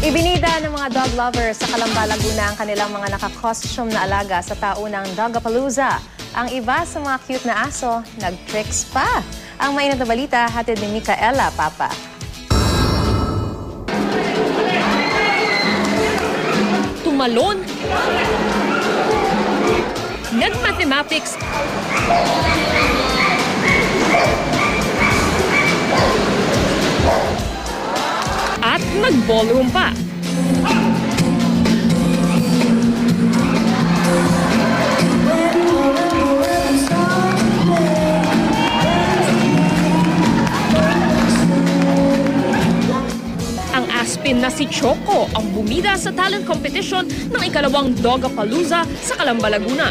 Ibinida ng mga dog lovers sa Calamba, Laguna ang kanilang mga naka-costume na alaga sa taunang Dogapalooza. Ang iba sa mga cute na aso, nag-tricks pa. Ang mainit na balita, hatid ni Micaela Papa. Tumalon, nag-mathematics, at nag-ballroom pa. Ang aspin na si Choco ang bumida sa talent competition ng ikalawang Dogapalooza sa Calamba, Laguna.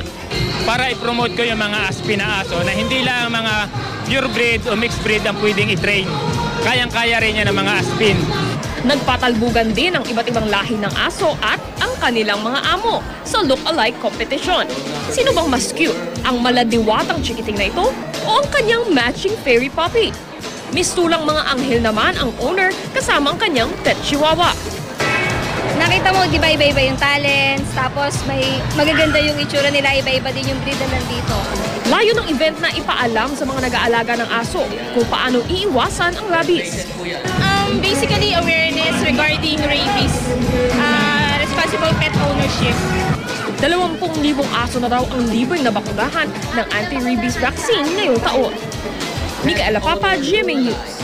Para i-promote ko yung mga aspin na aso na hindi lang mga pure breed o mixed breed ang pwedeng i-train. Kayang-kaya rin yan ng mga aspin. Nagpatalbugan din ang iba't ibang lahi ng aso at ang kanilang mga amo sa look-alike competition. Sino bang mas cute? Ang maladiwatang chikiting na ito o ang kanyang matching fairy puppy? Mistulang mga anghel naman ang owner kasama ang kanyang pet chihuahua. Nakita mo, di ba, iba-iba yung talents, tapos may magaganda yung itsura nila, iba-iba din yung breed na nandito. Layo ng event na ipaalam sa mga nag-aalaga ng aso kung paano iiwasan ang rabies. Basically, awareness regarding rabies, responsible pet ownership. 20,000 aso na raw ang libreng nabakugahan ng anti-rabies vaccine ngayong taon. Micaela Papa, GMA News.